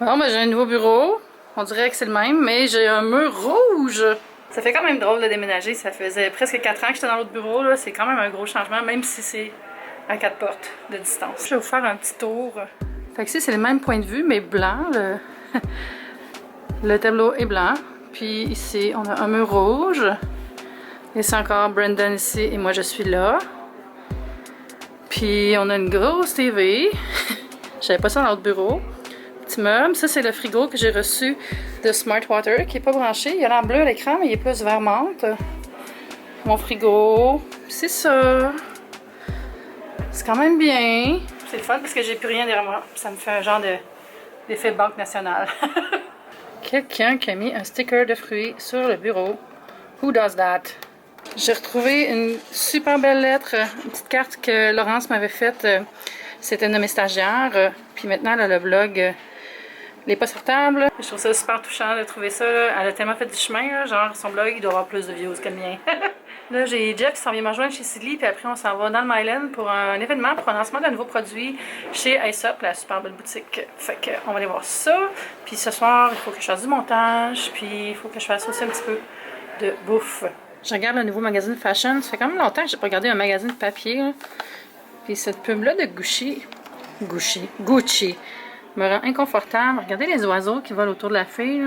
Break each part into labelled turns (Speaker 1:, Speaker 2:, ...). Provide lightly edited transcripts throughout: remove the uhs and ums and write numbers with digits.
Speaker 1: Bon, ben j'ai un nouveau bureau. On dirait que c'est le même, mais j'ai un mur rouge. Ça fait quand même drôle de déménager. Ça faisait presque 4 ans que j'étais dans l'autre bureau. C'est quand même un gros changement, même si c'est à 4 portes de distance. Je vais vous faire un petit tour. Fait que ici, c'est le même point de vue, mais blanc. Le tableau est blanc. Puis ici, on a un mur rouge. Et c'est encore Brandon ici et moi, je suis là. Puis on a une grosse TV. J'avais pas ça dans l'autre bureau. Petit meuble. Ça, c'est le frigo que j'ai reçu de Smart Water qui est pas branché. Il a l'air bleu à l'écran, mais il est plus vert menthe. Mon frigo. C'est ça. C'est quand même bien. C'est le fun parce que j'ai plus rien derrière moi. Ça me fait un genre d'effet Banque Nationale. Quelqu'un qui a mis un sticker de fruits sur le bureau. Who does that? J'ai retrouvé une super belle lettre, une petite carte que Laurence m'avait faite. C'était une de mes stagiaires. Puis maintenant, elle a le blog Les Pas sur table. Je trouve ça super touchant de trouver ça. Elle a tellement fait du chemin. Là, genre, son blog, il doit avoir plus de views que le mien. Là, j'ai Jeff qui s'en vient me rejoindre chez Sidley. Puis après, on s'en va dans le Myland pour un événement, pour un lancement d'un nouveau produit chez Aesop, la super belle boutique. Fait qu'on va aller voir ça. Puis ce soir, il faut que je fasse du montage. Puis il faut que je fasse aussi un petit peu de bouffe. Je regarde le nouveau magazine Fashion. Ça fait quand même longtemps que j'ai pas regardé un magazine de papier. Là. Puis cette pub-là de Gucci me rend inconfortable. Regardez les oiseaux qui volent autour de la fille.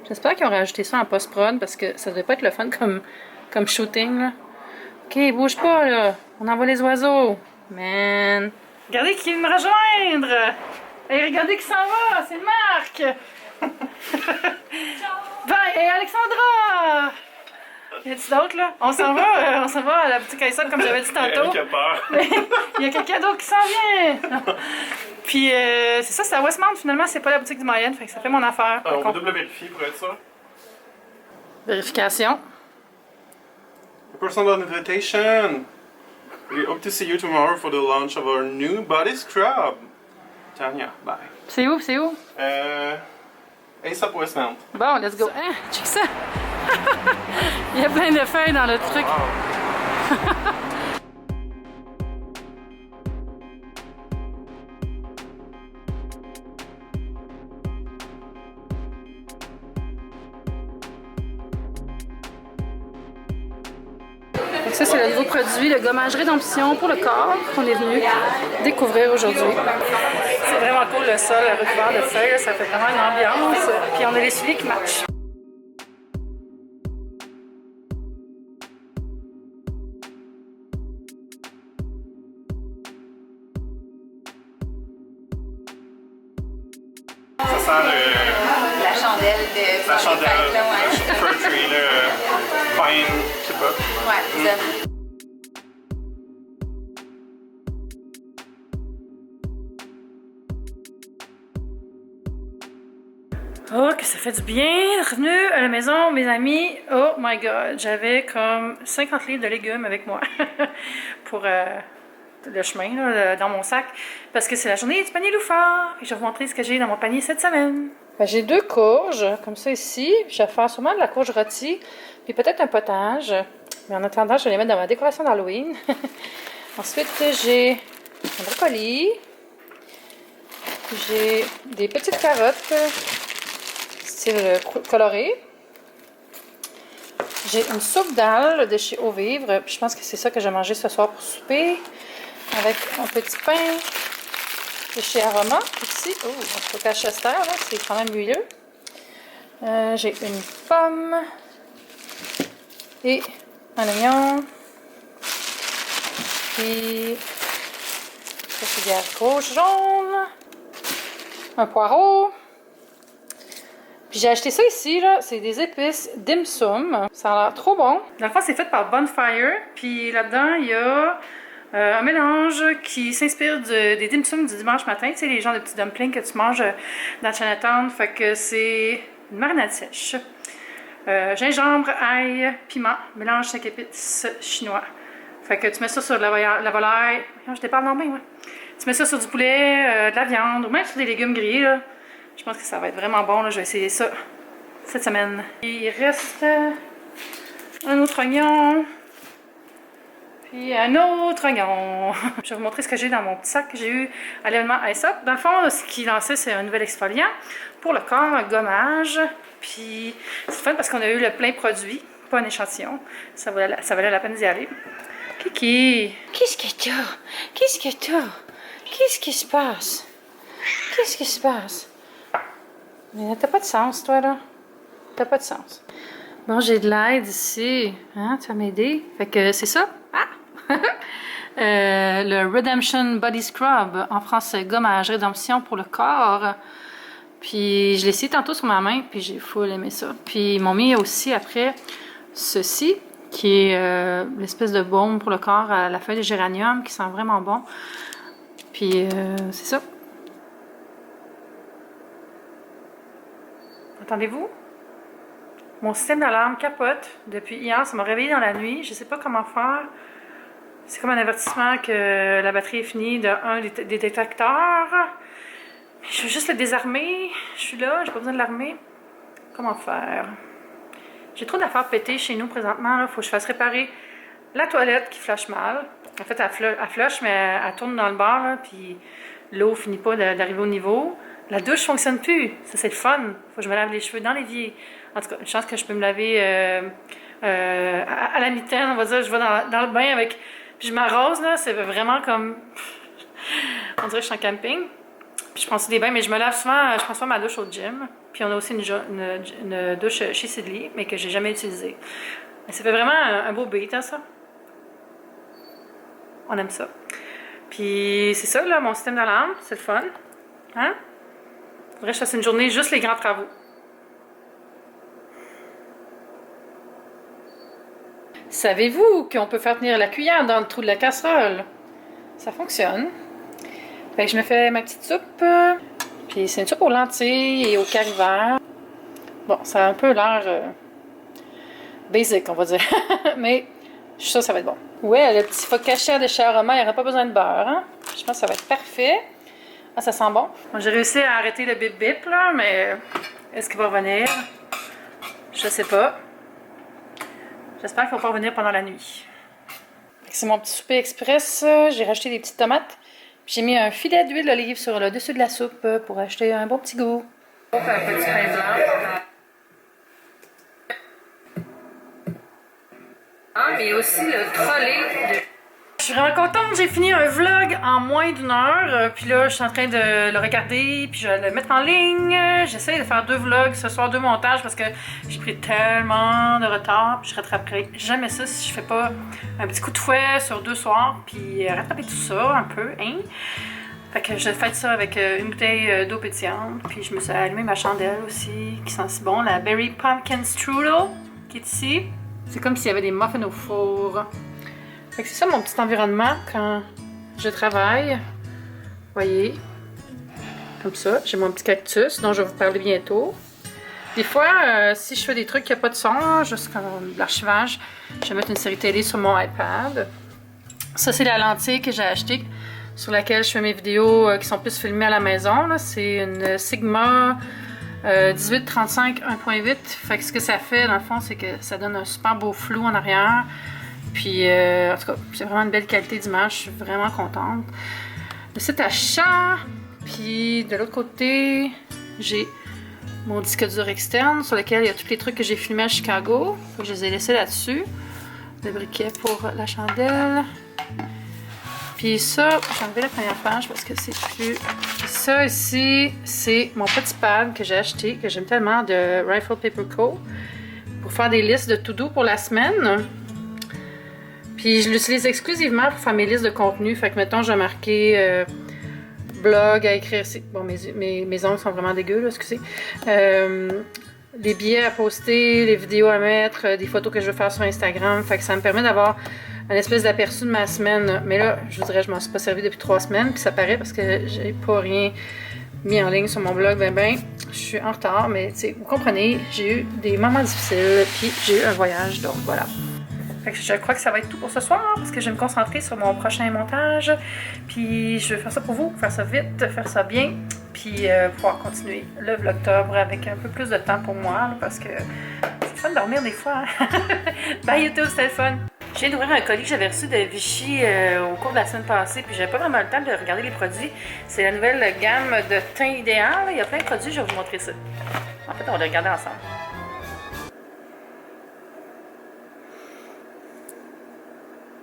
Speaker 1: J'espère qu'ils ont rajouté ça en post-prod parce que ça devait pas être le fun comme shooting. Là. Ok, bouge pas là. On envoie les oiseaux. Man. Regardez qui vient me rejoindre. Et regardez qui s'en va. C'est Marc. Bye. Et Alexandra. Y a-t-il d'autres là? On s'en va à la boutique Aesop comme j'avais dit tantôt. Il y a quelqu'un d'autre qui s'en vient. Puis c'est ça, c'est à Westmount finalement, c'est pas la boutique du Moyen, fait que ça fait mon affaire.
Speaker 2: On va double vérifier pour être sûr.
Speaker 1: Vérification.
Speaker 2: Personal invitation. We hope to see you tomorrow for the launch of our new body scrub. Tanya, bye.
Speaker 1: C'est où?
Speaker 2: Aesop Westmount.
Speaker 1: Bon, let's go. Hein, check ça. Il y a plein de feuilles dans le truc. Ça, c'est le nouveau produit, le gommage rédemption pour le corps qu'on est venu découvrir aujourd'hui. C'est vraiment cool le sol recouvert de feuilles, ça fait vraiment une ambiance. Puis on a les souliers qui matchent.
Speaker 2: Ça sent
Speaker 3: la chandelle de
Speaker 2: la chandelle,
Speaker 3: fêtes, là, ouais.
Speaker 2: le fir tree, le pine, je sais pas.
Speaker 3: Ouais, c'est ça.
Speaker 1: Oh, que ça fait du bien! Revenu à la maison, mes amis. Oh my god, j'avais comme 50 livres de légumes avec moi pour le chemin là, dans mon sac. Parce que c'est la journée du panier Loufa. Et je vais vous montrer ce que j'ai dans mon panier cette semaine. Ben, j'ai 2 courges, comme ça ici. Je vais faire sûrement de la courge rôtie, puis peut-être un potage. Mais en attendant, je vais les mettre dans ma décoration d'Halloween. Ensuite, j'ai un brocoli. J'ai des petites carottes. Style coloré. J'ai une soupe d'algues de chez Au Vivre. Je pense que c'est ça que j'ai mangé ce soir pour souper. Avec un petit pain de chez Aroma. Ici, oh, on peut cacher Chester, là, c'est quand même huileux. J'ai une pomme. Et un oignon. Puis, ça c'est des haricots jaunes. Un poireau. Puis j'ai acheté ça ici, là, c'est des épices dim sum. Ça a l'air trop bon. Dans le fond, c'est fait par Bonfire. Puis là-dedans, il y a un mélange qui s'inspire des dim sum du dimanche matin. Tu sais, les genres de petits dumplings que tu manges dans Chinatown. Fait que c'est une marinade sèche. Gingembre, ail, piment, mélange 5 épices chinois. Fait que tu mets ça sur de la volaille. Je te parle non bien, ouais. Tu mets ça sur du poulet, de la viande, ou même sur des légumes grillés, là. Je pense que ça va être vraiment bon, là. Je vais essayer ça cette semaine. Il reste un autre oignon. Puis un autre oignon. Je vais vous montrer ce que j'ai dans mon petit sac que j'ai eu à l'événement Aesop. Dans le fond, ce qu'il lançait, c'est un nouvel exfoliant pour le corps, un gommage. Puis c'est fun parce qu'on a eu le plein produit, pas un échantillon. Ça valait la peine d'y aller. Kiki, qu'est-ce que t'as? Qu'est-ce que t'as? Qu'est-ce qui se passe? Qu'est-ce qui se passe? Mais t'as pas de sens, toi, là. T'as pas de sens. Bon, j'ai de l'aide ici. Hein, tu vas m'aider? Fait que c'est ça. Ah! Le Redemption Body Scrub, en français, gommage rédemption pour le corps. Puis je l'ai essayé tantôt sur ma main, puis j'ai full aimé ça. Puis ils m'ont mis aussi après ceci, qui est l'espèce de baume pour le corps à la feuille de géranium, qui sent vraiment bon. Puis c'est ça. Entendez-vous? Mon système d'alarme capote depuis hier. Ça m'a réveillée dans la nuit. Je ne sais pas comment faire. C'est comme un avertissement que la batterie est finie d'un des détecteurs. Je veux juste le désarmer. Je suis là, j'ai pas besoin de l'armer. Comment faire? J'ai trop d'affaires pétées chez nous présentement. Il faut que je fasse réparer la toilette qui flush mal. En fait, elle flush, mais elle tourne dans le bord, là, puis l'eau finit pas d'arriver au niveau. La douche fonctionne plus. Ça, c'est le fun. Faut que je me lave les cheveux dans l'évier. En tout cas, une chance que je peux me laver à la mitaine, on va dire. Je vais dans le bain avec... Puis je m'arrose, là. C'est vraiment comme... On dirait que je suis en camping. Puis je prends aussi des bains, mais je me lave souvent... Je prends souvent ma douche au gym. Puis on a aussi une douche chez Sidley, mais que j'ai jamais utilisée. Mais ça fait vraiment un beau beat, hein, ça. On aime ça. Puis c'est ça, là, mon système d'alarme. C'est le fun. Hein? Faudrait que je fasse une journée juste les grands travaux. Savez-vous qu'on peut faire tenir la cuillère dans le trou de la casserole? Ça fonctionne. Fait que je me fais ma petite soupe. Puis c'est une soupe aux lentilles et au carivert. Bon, ça a un peu l'air basic, on va dire. Mais je suis sûre que ça va être bon. Ouais, le petit focaccia de chez Aroma, il n'y aura pas besoin de beurre. Hein? Je pense que ça va être parfait. Ah, ça sent bon. Bon, j'ai réussi à arrêter le bip-bip, là, mais est-ce qu'il va revenir? Je sais pas. J'espère qu'il va pas revenir pendant la nuit. C'est mon petit souper express. J'ai racheté des petites tomates. J'ai mis un filet d'huile d'olive sur le dessus de la soupe pour acheter un bon petit goût. Un petit pain blanc. Ah, mais aussi le trolley de... Je suis vraiment contente, j'ai fini un vlog en moins d'1 heure, puis là je suis en train de le regarder, puis je vais le mettre en ligne. J'essaie de faire 2 vlogs ce soir, 2 montages, parce que j'ai pris tellement de retard, puis je rattraperai jamais ça si je fais pas un petit coup de fouet sur 2 soirs, puis rattraper tout ça un peu, hein. Fait que je fais ça avec une bouteille d'eau pétillante, puis je me suis allumé ma chandelle aussi, qui sent si bon, la Berry Pumpkin Strudel, qui est ici. C'est comme s'il y avait des muffins au four. Fait que c'est ça mon petit environnement quand je travaille. Voyez, comme ça. J'ai mon petit cactus dont je vais vous parler bientôt. Des fois, si je fais des trucs qui n'ont pas de son, juste comme de l'archivage, je vais mettre une série télé sur mon iPad. Ça, c'est la lentille que j'ai achetée, sur laquelle je fais mes vidéos qui sont plus filmées à la maison. C'est une Sigma 18-35 1.8. Fait que ce que ça fait, dans le fond, c'est que ça donne un super beau flou en arrière. Puis, en tout cas, c'est vraiment une belle qualité d'image. Je suis vraiment contente. C'est achat. Puis, de l'autre côté, j'ai mon disque dur externe sur lequel il y a tous les trucs que j'ai filmés à Chicago. Je les ai laissés là-dessus. Le briquet pour la chandelle. Puis ça, j'ai enlevé la première page parce que c'est plus... Ça ici, c'est mon petit pad que j'ai acheté, que j'aime tellement, de Rifle Paper Co. Pour faire des listes de to-do pour la semaine. Puis je l'utilise exclusivement pour faire mes listes de contenu. Fait que mettons, j'ai marqué blog à écrire. Bon, mes ongles sont vraiment dégueux, là, excusez. Les billets à poster, les vidéos à mettre, des photos que je veux faire sur Instagram. Fait que ça me permet d'avoir un espèce d'aperçu de ma semaine. Mais là, je vous dirais, je m'en suis pas servi depuis 3 semaines. Puis ça paraît parce que j'ai pas rien mis en ligne sur mon blog. Ben, je suis en retard. Mais tu sais, vous comprenez, j'ai eu des moments difficiles. Puis j'ai eu un voyage, donc voilà. Fait que je crois que ça va être tout pour ce soir parce que je vais me concentrer sur mon prochain montage. Puis je vais faire ça pour vous, faire ça vite, faire ça bien. Puis pouvoir continuer le vlogtober avec un peu plus de temps pour moi là, parce que c'est fun de dormir des fois. Hein? Bye YouTube, c'était le fun! Je viens d'ouvrir un colis que j'avais reçu de Vichy au cours de la semaine passée, puis j'avais pas vraiment le temps de regarder les produits. C'est la nouvelle gamme de teint idéal. Il y a plein de produits, je vais vous montrer ça. En fait, on va les regarder ensemble.